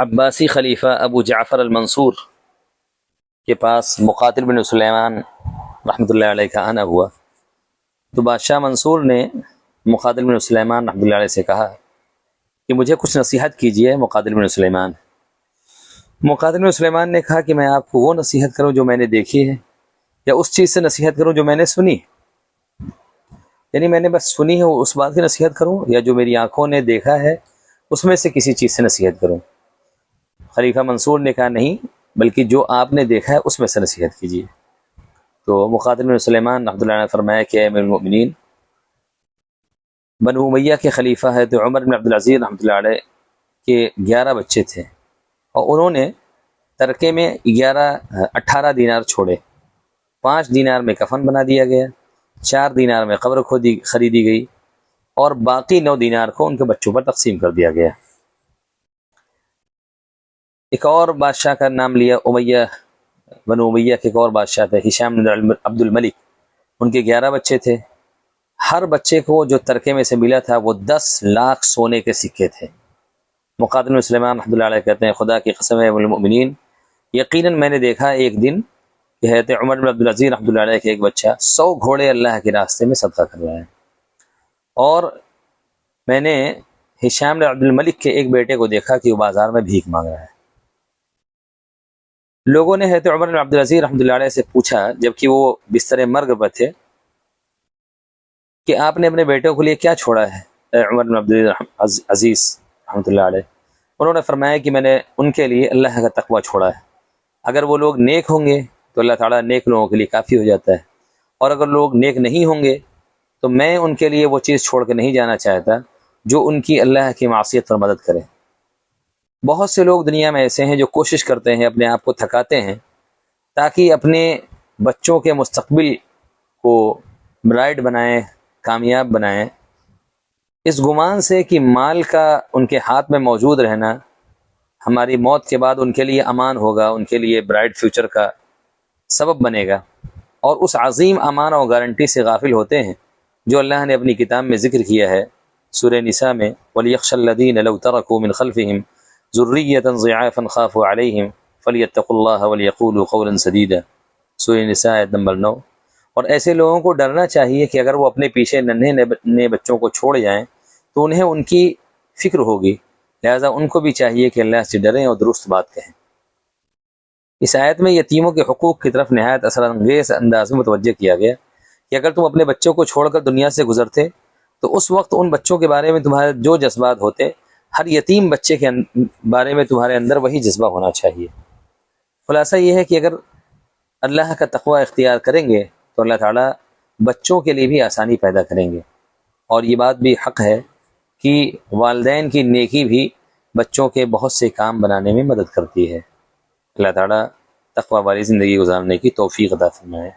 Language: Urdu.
عباسی خلیفہ ابو جعفر المنصور کے پاس مقاتل بن سلیمان رحمۃ اللہ علیہ کا آنا ہوا، تو بادشاہ منصور نے مقاتل بن سلیمان رحمۃ اللہ علیہ سے کہا کہ مجھے کچھ نصیحت کیجیے مقاتل بن سلیمان۔ مقاتل بن سلیمان نے کہا کہ میں آپ کو وہ نصیحت کروں جو میں نے دیکھی ہے، یا اس چیز سے نصیحت کروں جو میں نے سنی، یعنی میں نے بس سنی ہے اس بات کی نصیحت کروں، یا جو میری آنکھوں نے دیکھا ہے اس میں سے کسی چیز سے نصیحت کروں؟ خلیفہ منصور نے کہا نہیں، بلکہ جو آپ نے دیکھا ہے اس میں سے نصیحت کیجیے۔ تو مقاتل بن سلیمان رحمۃ اللہ علیہ نے فرمایا کہ اے امیر المؤمنین، بنو امیہ کے خلیفہ ہے تو عمر بن عبدالعزیز رحمۃ اللہ علیہ کے 11 بچے تھے، اور انہوں نے ترکے میں 18 دینار چھوڑے۔ 5 دینار میں کفن بنا دیا گیا، 4 دینار میں قبر خریدی گئی، اور باقی 9 دینار کو ان کے بچوں پر تقسیم کر دیا گیا۔ ایک اور بادشاہ کا نام لیا، بنو امیہ کے ایک اور بادشاہ تھے ہشام بن عبد الملک، ان کے 11 بچے تھے۔ ہر بچے کو جو ترکے میں سے ملا تھا وہ 10 لاکھ سونے کے سکے تھے۔ مقاتل بن سلیمان رحمۃ اللہ علیہ کہتے ہیں خدا کی قسم ہے امیر المؤمنین، یقیناً میں نے دیکھا ایک دن کہ حضرت عمر بن عبدالعزیز رحمۃ اللہ علیہ کے ایک بچہ 100 گھوڑے اللہ کے راستے میں صدقہ کر رہا ہے، اور میں نے ہشام بن عبد الملک کے ایک بیٹے کو دیکھا کہ وہ بازار میں بھیک مانگ رہا ہے۔ لوگوں نے حضرت عمر بن عبدالعزیز رحمۃ اللہ علیہ سے پوچھا، جبکہ وہ بستر مرگ پر تھے، کہ آپ نے اپنے بیٹوں کے لیے کیا چھوڑا ہے اے عمر بن عبدالعزیز رحمۃ اللہ علیہ؟ انہوں نے فرمایا کہ میں نے ان کے لیے اللہ کا تقوی چھوڑا ہے۔ اگر وہ لوگ نیک ہوں گے تو اللہ تعالیٰ نیک لوگوں کے لیے کافی ہو جاتا ہے، اور اگر لوگ نیک نہیں ہوں گے تو میں ان کے لیے وہ چیز چھوڑ کے نہیں جانا چاہتا جو ان کی اللہ کی معصیت پر مدد کرے۔ بہت سے لوگ دنیا میں ایسے ہیں جو کوشش کرتے ہیں، اپنے آپ کو تھکاتے ہیں تاکہ اپنے بچوں کے مستقبل کو برائٹ بنائیں، کامیاب بنائیں، اس گمان سے کہ مال کا ان کے ہاتھ میں موجود رہنا ہماری موت کے بعد ان کے لیے امان ہوگا، ان کے لیے برائٹ فیوچر کا سبب بنے گا، اور اس عظیم امان اور گارنٹی سے غافل ہوتے ہیں جو اللہ نے اپنی کتاب میں ذکر کیا ہے سورہ نساء میں، وَلْيَخْشَ الَّذِينَ لَوْ تَرَكُوا مِنْ خَلْفِهِمْ ذُرِّيَّةً ضِعَافًا خَافُوا عَلَيْهِمْ فَلْيَتَّقُوا اللَّهَ وَلْيَقُولُوا قَوْلًا سَدِيدًا، سورہ نساء آیت نمبر 9۔ اور ایسے لوگوں کو ڈرنا چاہیے کہ اگر وہ اپنے پیچھے ننھے بچوں کو چھوڑ جائیں تو انہیں ان کی فکر ہوگی، لہذا ان کو بھی چاہیے کہ اللہ سے ڈریں اور درست بات کہیں۔ اس آیت میں یتیموں کے حقوق کی طرف نہایت اثر انگیز انداز میں متوجہ کیا گیا کہ اگر تم اپنے بچوں کو چھوڑ کر دنیا سے گزرتے تو اس وقت ان بچوں کے بارے میں تمہارے جو جذبات ہوتے، ہر یتیم بچے کے بارے میں تمہارے اندر وہی جذبہ ہونا چاہیے۔ خلاصہ یہ ہے کہ اگر اللہ کا تقوی اختیار کریں گے تو اللہ تعالیٰ بچوں کے لیے بھی آسانی پیدا کریں گے، اور یہ بات بھی حق ہے کہ والدین کی نیکی بھی بچوں کے بہت سے کام بنانے میں مدد کرتی ہے۔ اللہ تعالیٰ تقوی والی زندگی گزارنے کی توفیق عطا فرمائے۔